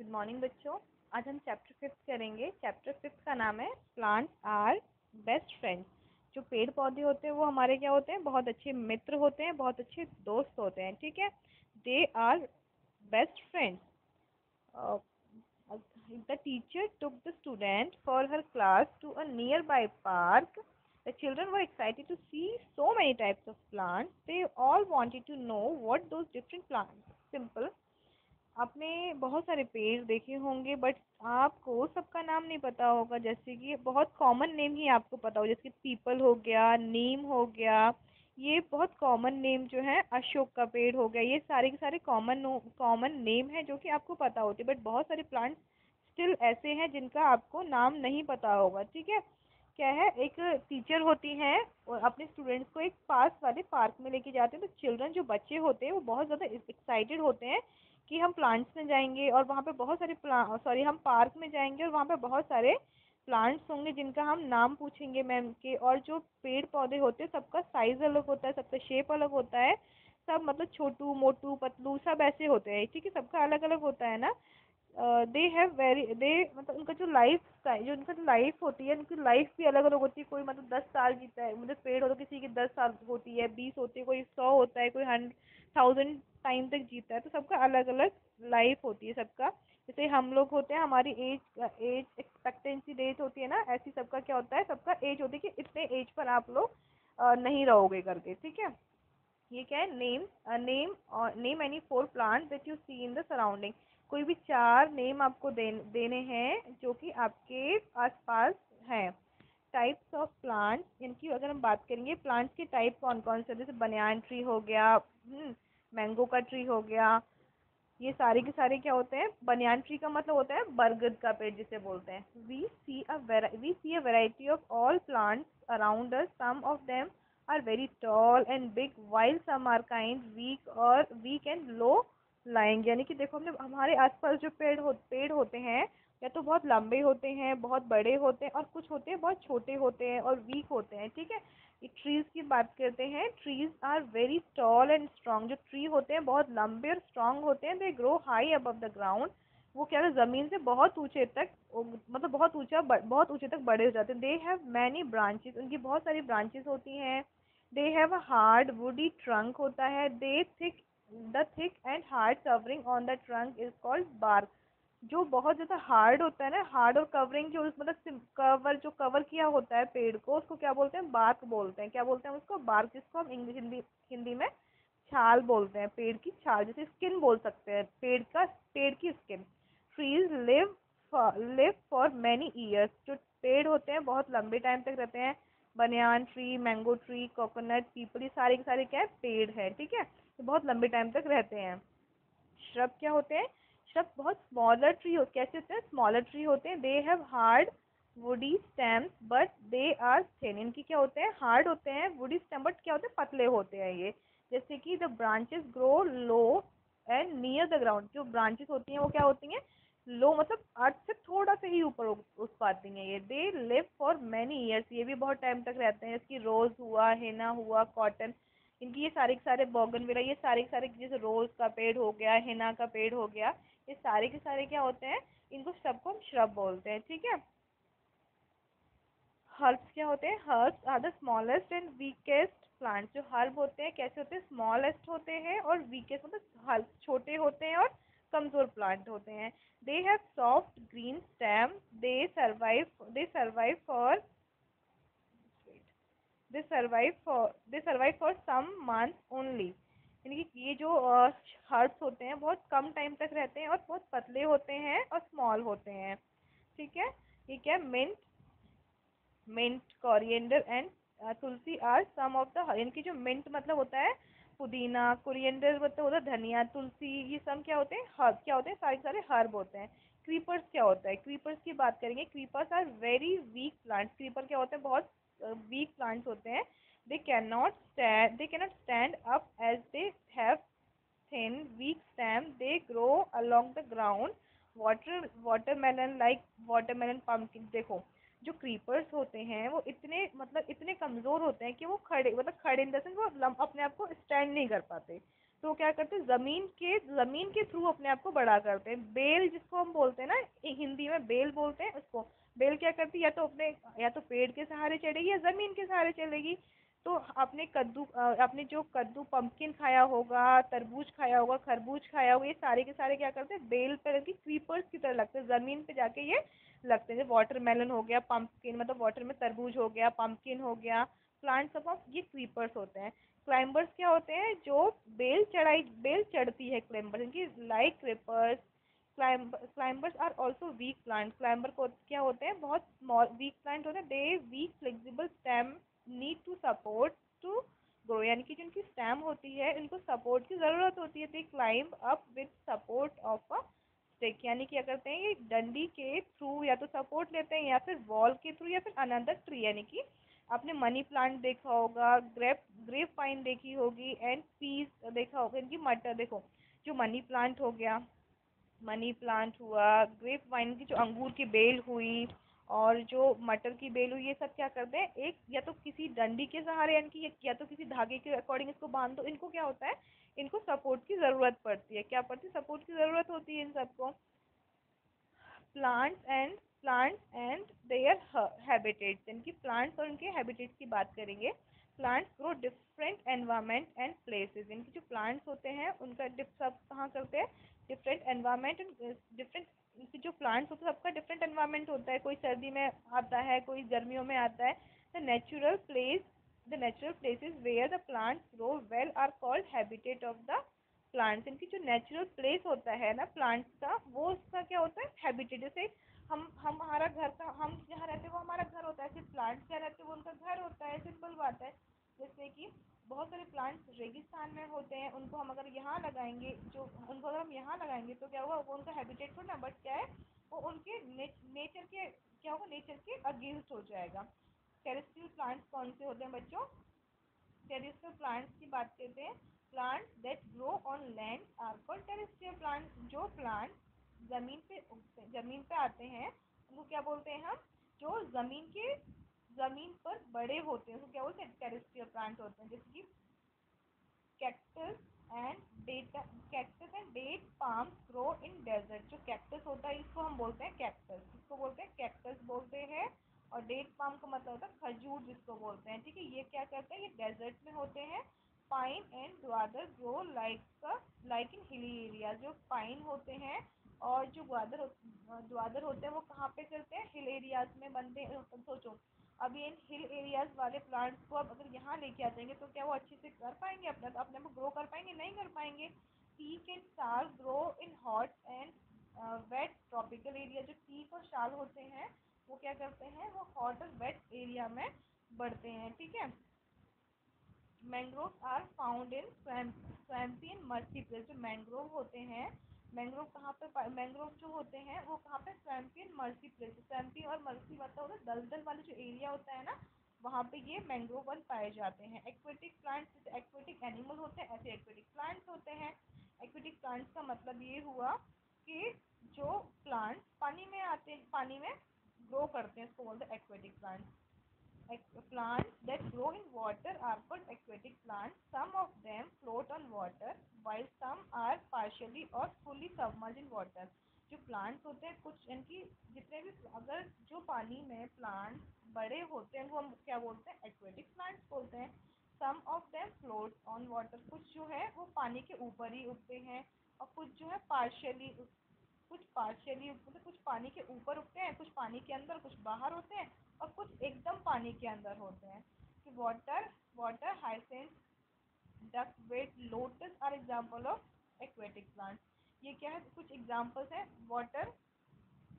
Good morning बच्चों। आज हम चैप्टर फिफ्थ करेंगे। चैप्टर फिफ्थ का नाम है प्लांट्स आर बेस्ट फ्रेंड्स। जो पेड़ पौधे होते हैं वो हमारे क्या होते हैं, बहुत अच्छे मित्र होते हैं, बहुत अच्छे दोस्त होते हैं। ठीक है, they are best friends. The teacher took the student for her class to a nearby park. The children were excited to see so many types of plants. They all wanted to know what those different plants. Simple. आपने बहुत सारे पेड़ देखे होंगे but आपको सबका नाम नहीं पता होगा। जैसे कि बहुत कॉमन नेम ही आपको पता हो, जैसे पीपल हो गया, नीम हो गया। ये बहुत कॉमन नेम जो है, अशोक का पेड़ हो गया। ये सारे के सारे कॉमन नेम है जो कि आपको पता होते, बट बहुत सारे प्लांट्स स्टिल ऐसे हैं जिनका आपको नाम नहीं पता होगा। ठीक है, क्या है, एक टीचर होती है और अपने स्टूडेंट्स को एक पास वाले पार्क में लेके जाते हैं। तो चिल्ड्रन जो बच्चे होते हैं वो बहुत ज़्यादा एक्साइटेड होते हैं कि हम प्लांट्स में जाएंगे और वहाँ पे बहुत सारे हम पार्क में जाएंगे और वहाँ पे बहुत सारे प्लांट्स होंगे जिनका हम नाम पूछेंगे मैम के। और जो पेड़ पौधे होते हैं सबका साइज अलग होता है, सबका शेप अलग होता है। सब मतलब छोटू मोटू पतलू सब ऐसे होते हैं। ठीक है, सबका अलग अलग होता है ना। दे हैव वेरी दे मतलब उनका जो लाइफ जो उनका जो लाइफ होती है, उनकी लाइफ भी अलग अलग होती है। कोई मतलब 10 साल जीता है, मतलब पेड़ हो तो किसी की 10 साल होती है, 20 होती है, कोई 100 होता है, कोई 1000 टाइम तक जीता है। तो सबका अलग अलग लाइफ होती है सबका। जैसे हम लोग होते हैं, हमारी एज एक्सपेक्टेंसी डेट होती है ना, ऐसी सबका क्या होता है, सबका एज होती है कि इतने एज पर आप लोग नहीं रहोगे करके। ठीक है, ये क्या है, name any four plant that you see in the surrounding. कोई भी चार नेम आपको देने हैं जो कि आपके आसपास हैं। टाइप्स ऑफ प्लांट्स, इनकी अगर हम बात करेंगे, प्लांट्स के टाइप कौन कौन से, जैसे बनियान ट्री हो गया, मैंगो का ट्री हो गया। ये सारे के सारे क्या होते हैं, बनियान ट्री का मतलब होता है बरगद का पेड़ जिसे बोलते हैं। We see a variety of all plants around us. Some of them are very tall and big while some are kind weak and low lying। यानी कि देखो, हमने हमारे आसपास जो पेड़ होते हैं, या तो बहुत लंबे होते हैं, बहुत बड़े होते हैं, और कुछ होते हैं बहुत छोटे होते हैं और वीक होते हैं। ठीक है, ट्रीज की बात करते हैं। Trees are very tall and strong. जो ट्री होते हैं बहुत लंबे और स्ट्रॉन्ग होते हैं। They grow high above the ground. वो क्या है, जमीन से बहुत ऊंचे तक, मतलब बहुत ऊंचे तक बड़े हो जाते हैं। They have many branches. उनकी बहुत सारी ब्रांचेस होती हैं। They have a hard woody trunk होता है। The thick and hard covering on the trunk is called bark. जो बहुत ज्यादा हार्ड होता है ना, हार्ड और कवरिंग जो मतलब कवर जो कवर किया होता है पेड़ को, उसको क्या बोलते हैं, बार्क बोलते हैं। क्या बोलते हैं उसको, बार्क, जिसको हम इंग्लिश हिंदी में छाल बोलते हैं। पेड़ की छाल, जैसे स्किन बोल सकते हैं, पेड़ की skin. Trees live for many years. जो पेड़ होते हैं बहुत लंबे टाइम तक रहते हैं। Banyan tree, mango tree, coconut, people, ये सारे के सारे क्या है, पेड़ है। ठीक है, तो बहुत लंबे टाइम तक रहते हैं। श्रब क्या होते हैं, श्रब बहुत स्मॉलर ट्री हो, कैसे होते हैं, स्मॉलर ट्री होते हैं। They have hard woody stems but they are thin. इनकी क्या होते हैं, हार्ड होते हैं, वुडी स्टेम, बट क्या होते हैं, पतले होते हैं ये। जैसे कि the branches grow low and near the ground. जो ब्रांचेस होती हैं वो क्या होती हैं, लो, मतलब अर्थ से थोड़ा सा ही ऊपर उठ पाती हैं ये। They live for many years. ये भी बहुत टाइम तक रहते हैं। इसकी रोज हुआ, हेना हुआ, कॉटन, इनकी ये सारे के सारे बोगनविला, ये सारे के सारे, जैसे रोज का पेड़ हो गया, हेना का पेड़ हो गया, ये सारे के सारे क्या होते हैं, इनको सबको हम श्रब बोलते हैं। ठीक है, हर्ब्स क्या होते हैं, herbs are the smallest and weakest plants. जो हर्ब होते हैं कैसे होते हैं, स्मॉलेस्ट होते हैं और वीकेस्ट, मतलब हल्क छोटे होते हैं और कमजोर प्लांट होते हैं। They have soft green stem. They survive for they survive for some months only. यानी कि ये जो हर्ब्स होते हैं बहुत कम टाइम तक रहते हैं और बहुत पतले होते हैं और स्मॉल होते हैं। ठीक है, ये क्या, mint, coriander and tulsi are some of the. इनकी जो मिंट मतलब होता है पुदीना, कोरिएंडर मतलब होता है धनिया, तुलसी, ये सब क्या होते हैं, हर्ब क्या होते हैं, सारे के सारे हर्ब होते हैं। क्रीपर्स क्या होता है, क्रीपर्स की बात करेंगे। Creepers are very weak plants. Creeper क्या होते हैं, बहुत वीक प्लांट्स होते हैं। They cannot stand up as they have thin weak stem. They grow along the ground। Watermelon pumpkin. देखो, जो क्रीपर्स होते हैं वो इतने मतलब इतने कमजोर होते हैं कि वो खड़े इन द सेंस वो अपने आप को स्टैंड नहीं कर पाते। तो क्या करते हैं, जमीन के थ्रू अपने आप को बड़ा करते हैं। बेल जिसको हम बोलते हैं ना, हिंदी में बेल बोलते हैं उसको। बेल क्या करती है, या तो पेड़ के सहारे चढ़ेगी या जमीन के सहारे चलेगी। तो आपने जो कद्दू पम्पकिन खाया होगा, तरबूज खाया होगा, खरबूज खाया होगा, ये सारे के सारे क्या करते हैं, बेल पर की क्रीपर्स की तरह लगते हैं, जमीन पे जाके ये लगते हैं। जैसे वाटरमेलन हो गया, पम्पकिन मतलब वाटर में तरबूज हो गया, पम्पकिन हो गया, प्लांट्स ऑफ ये क्रीपर्स होते हैं। क्लाइंबर्स क्या होते हैं, जो बेल चढ़ती है क्लाइंबर इनकी, like creepers. Climbers are also weak plant. Climber को क्या होते हैं, बहुत स्मॉल वीक प्लांट होते हैं। They weak flexible stem need to support to grow, यानी कि जो उनकी स्टेम होती है इनको सपोर्ट की जरूरत होती है। दे climb up with support of a stick, यानी क्या करते हैं, ये डंडी के थ्रू या तो सपोर्ट लेते हैं, या फिर वॉल के थ्रू, या फिर अनदर ट्री, यानी कि आपने मनी प्लांट देखा होगा, ग्रेप पाइन देखी होगी, एंड पीस देखा होगा। इनकी मटर देखो, जो मनी प्लांट हो गया, मनी प्लांट हुआ, ग्रेप वाइन की जो अंगूर की बेल हुई, और जो मटर की बेल हुई, ये सब क्या करते हैं, एक या तो किसी डंडी के सहारे, यानी कि या तो किसी धागे के अकॉर्डिंग इसको बांध दो। इनको क्या होता है, इनको सपोर्ट की जरूरत पड़ती है। क्या पड़ती है, सपोर्ट की जरूरत होती है इन सबको। प्लांट्स एंड देयर हैबिटेट्स, इनकी प्लांट्स और इनके हैबिटेट्स की बात करेंगे। Plants grow different environment and places, इनके जो प्लांट्स होते हैं उनका सब कहाँ करते हैं, डिफरेंट एनवायरमेंट एंड डिफरेंट। इनके जो प्लांट्स होते हैं सबका डिफरेंट एनवायरमेंट होता है, कोई सर्दी में आता है, कोई गर्मियों में आता है। The natural places where the plants grow well are called habitat of the plants. इनकी जो नेचुरल प्लेस होता है ना प्लांट्स का, वो उसका क्या होता है, हैबिटेट। जैसे हम हमारा घर का, हम जहाँ रहते हैं वो हमारा घर होता है, सिर्फ प्लांट्स क्या रहते हैं, वो उनका घर होता है, सिंपल बात है। जैसे कि बहुत सारे प्लांट्स रेगिस्तान में होते हैं, उनको हम अगर यहाँ लगाएंगे, जो उनको अगर हम यहाँ लगाएंगे तो क्या होगा, वो उनका हैबिटेट थोड़ा ना, बट क्या है, वो उनके नेचर के क्या होगा, नेचर के अगेंस्ट हो जाएगा। टेरेस्ट्रियल प्लांट्स कौन से होते हैं बच्चों, टेरेस्ट्रियल प्लांट्स की बात करते हैं। Plants that grow on land are called terrestrial plants. जो प्लांट जमीन पे आते हैं उनको क्या बोलते हैं हम, जो जमीन पर बड़े होते हैं उनको क्या बोलते हैं, टेरेस्ट्रियल प्लांट होते हैं। जैसे कि cactus and cactus and date palm grow in desert. जो कैक्टस होता है इसको हम बोलते हैं कैक्टस, इसको बोलते हैं कैक्टस बोलते हैं। और डेट पाम का मतलब होता है खजूर जिसको बोलते हैं, ठीक है। ये क्या करते हैं, ये डेजर्ट में होते हैं। Pine and deodar grow like in hilly area. जो पाइन होते हैं और जो द्वादर होते हैं वो कहाँ पे करते हैं, हिल एरियाज में बनते हैं। सोचो, अब ये इन हिल एरियाज वाले प्लांट्स को अब अगर यहाँ लेके आ जाएंगे तो क्या वो अच्छे से कर पाएंगे, अपने को ग्रो कर पाएंगे, नहीं कर पाएंगे। Teak and sal grow in hot and wet tropical area. जो टीक और शाल होते हैं वो क्या करते हैं, वो हॉट और वेट एरिया में बढ़ते हैं, ठीक है। Mangrove are found in swampy and marshy place. जो मैंग्रोव होते हैं, मैंग्रोव कहाँ पे, मैंग्रोव जो होते हैं वो कहाँ पे, swampy and marshy place. Swampy और मर्सी मतलब होता है दलदल वाले जो एरिया होता है ना, वहाँ पे ये मैंग्रोव वन पाए जाते हैं। एक्वेटिक प्लांट्स, जैसे एक्वेटिक एनिमल होते हैं ऐसे एक्वेटिक प्लांट्स होते हैं। एक्वेटिक प्लांट्स का मतलब ये हुआ कि जो प्लांट्स पानी में आते हैं, पानी में ग्रो करते हैं, उसको बोलते हैं aquatic plants. Plants that grow in water are called aquatic plants. Some of them float on water, while some are partially or fully submerged in water. जो प्लांट्स होते हैं कुछ इनकी, जितने भी अगर जो पानी में प्लांट्स बड़े होते हैं वो हम क्या बोलते हैं, एक्वेटिक प्लांट्स बोलते हैं। Some of them float on water, कुछ जो है वो पानी के ऊपर ही उगते हैं, और कुछ जो है पार्शियली मतलब कुछ पानी के ऊपर उगते हैं, कुछ पानी के अंदर, कुछ बाहर होते हैं, और कुछ एकदम पानी के अंदर होते हैं। कि water hyacinth, duckweed, lotus are example of aquatic plants. ये क्या है, कुछ एग्जाम्पल्स हैं। वाटर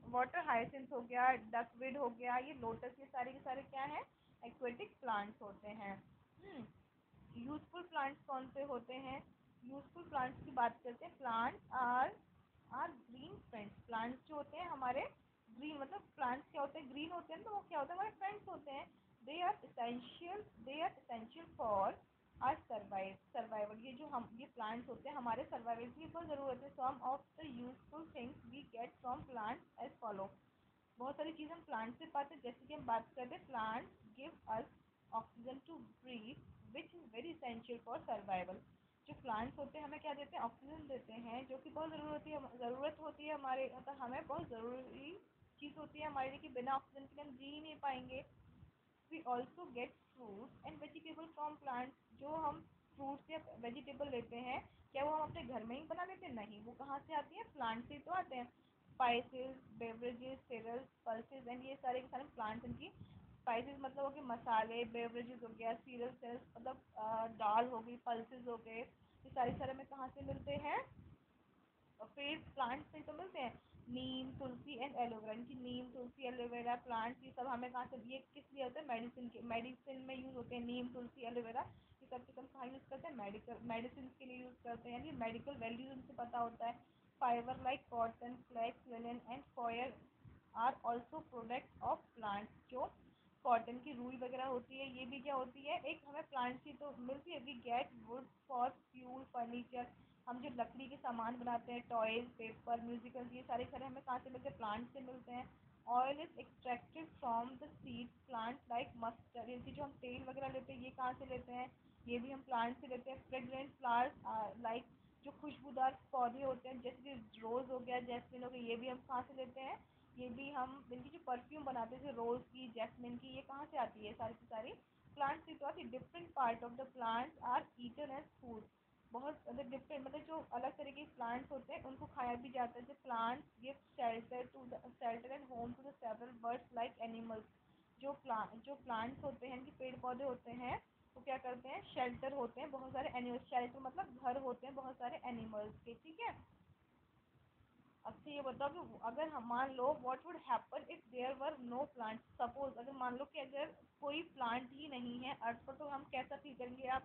वाटर हाइसेंस हो गया, डकवेट हो गया, ये लोटस, ये सारे के सारे क्या है, एक्वेटिक प्लांट्स होते हैं। यूजफुल प्लांट्स कौन से होते हैं, यूजफुल प्लांट्स की बात करते हैं। Plants are green friends. Plants जो होते हैं हमारे ग्रीन, मतलब प्लांट्स क्या होते हैं, ग्रीन होते हैं, तो वो क्या होता है, हमारे फ्रेंड्स होते हैं। They are essential for our survival. ये प्लांट्स होते हैं हमारे सर्वाइवल की बहुत ज़रूरत है। Some of the useful things we get from plants as follow. बहुत सारी चीज़ें हम प्लांट से पाते हैं, जैसे कि हम बात करते हैं, plants give us oxygen to breathe which is very essential for survival. जो प्लांट्स होते हैं हमें क्या देते हैं, ऑक्सीजन देते हैं, जो कि बहुत ज़रूरत होती है हमारे, मतलब हमें बहुत ज़रूरी चीज़ होती है हमारे लिए, कि बिना ऑक्सीजन के हम जी ही नहीं पाएंगे। We also get fruits and vegetable from plants. जो हम फ्रूट्स या वेजिटेबल लेते हैं, क्या वो हम अपने घर में ही बना लेते हैं? नहीं, वो कहाँ से आती है? प्लांट से तो आते हैं। Spices, beverages, cereals, pulses and ये सारे के सारे प्लांट्स, इनकी स्पाइसेस मतलब हो गए मसाले, बेवरेजेस हो गया, सीरियल्स मतलब दाल हो गई, पल्सेस हो गए, ये सारे सारे में कहाँ से मिलते हैं? और फिर प्लांट से तो मिलते हैं। नीम, तुलसी एंड एलोवेरा, इनकी नीम, तुलसी, एलोवेरा प्लांट्स, ये सब हमें कहाँ से, ये किस लिए होते हैं? मेडिसिन के, मेडिसिन में यूज़ होते हैं। नीम, तुलसी, एलोवेरा ये सब के सब कहाँ यूज़ करते हैं? मेडिसिन के लिए यूज़ करते हैं, यानी मेडिकल वैल्यूज उनको पता होता है। Fibre like cotton, flax, linen and coir are also product of plants. जो कॉटन की रूई वगैरह होती है, ये भी क्या होती है? एक हमें प्लांट से तो मिलती है। We get wood for fuel, furniture, हम जो लकड़ी के सामान बनाते हैं, टॉयज, पेपर, म्यूजिकल, ये सारे सारे हमें कहाँ से मिलते हैं? प्लांट से मिलते हैं। Oil is extracted from the seeds plant like mustard, इनकी जो हम तेल वगैरह लेते हैं, ये कहाँ से लेते हैं? ये भी हम प्लांट से लेते हैं। फ्रेग्रेंट फ्लावर्स लाइक, जो खुशबूदार पौधे होते हैं, जैसे कि रोज़ हो गया, जैस्मिन हो गया, ये भी हम कहाँ से लेते हैं? ये भी हम, इनकी जो परफ्यूम बनाते हैं, जैसे रोज़ की, जैस्मिन की, ये कहाँ से आती है? सारी की सारी प्लांट से तो आती है। Different part of the plants are eaten as food, बहुत मतलब डिफरेंट, मतलब जो अलग तरीके के प्लांट्स होते हैं उनको खाया भी जाता है। जैसे plants give shelter and home to the several birds like animals. जो प्लांट्स होते हैं, इनके पेड़ पौधे होते हैं, वो क्या करते हैं? शेल्टर होते हैं बहुत सारे एनिमल्स, शेल्टर मतलब घर होते हैं बहुत सारे एनिमल्स के, ठीक है। अब से ये बताओ कि अगर हम मान लो, what would happen if there were no plant. Suppose अगर मान लो कि अगर कोई प्लांट ही नहीं है अर्थ पर, तो हम कैसा फील करेंगे? आप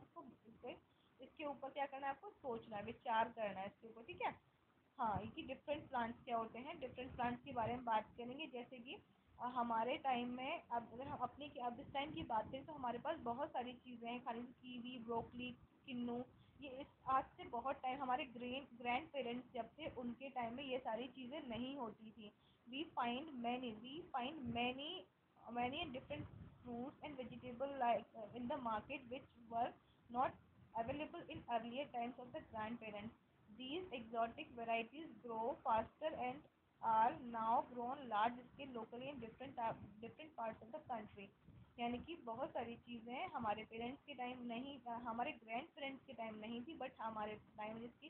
इसके ऊपर क्या करना है? आपको सोचना है, विचार करना है इसके ऊपर, ठीक है। हाँ, इनकी डिफरेंट प्लांट्स क्या होते हैं, डिफरेंट प्लांट्स के बारे में बात करेंगे। जैसे कि हमारे टाइम में, अब अगर हम अपने की अब इस टाइम की बात करें, तो हमारे पास बहुत सारी चीज़ें हैं खाने की। कीवी, ब्रोकली, किन्नू, ये इस आज से बहुत टाइम, हमारे ग्रैंड पेरेंट्स जब थे उनके टाइम में ये सारी चीज़ें नहीं होती थी। We find many many different fruits and vegetable like in the market which were not available in earlier times of the grandparents. These exotic varieties grow faster and are now grown large scale locally in different parts of the country. यानी कि बहुत सारी चीज़ें हमारे parents के time नहीं, हमारे grand parents के टाइम नहीं थी, बट हमारे टाइम जिसकी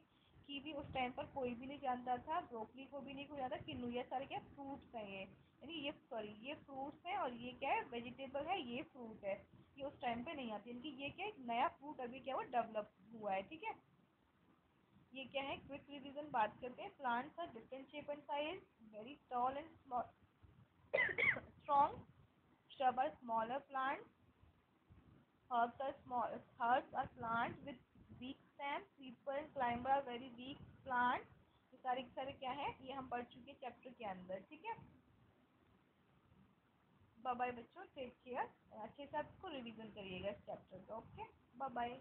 कीवी उस टाइम पर कोई भी नहीं जानता था, ब्रोकली को भी नहीं कोई जानता। किन्नू, ये सारे क्या फ्रूट्स हैं, ये यानी ये सॉरी ये फ्रूट्स हैं, और ये क्या है? वेजिटेबल है, ये फ्रूट है। ये उस टाइम पे नहीं आती, इनकी ये क्या, एक नया फ्रूट अभी क्या वो डेवलप हुआ है, ठीक है। ये क्या है? क्विक रिवीजन बात करते हैं। Plants are different shape and size, very tall and small, strong, shrub are smaller plants, herbs are plants with weak stems, creeper and climber are very weak plants। ये सारे के सारे क्या है? ये हम पढ़ चुके चैप्टर के अंदर, ठीक है। बाय बाय बच्चों, टेक केयर, अच्छे से आपको रिवीजन करिएगा इस चैप्टर का। Okay, bye bye.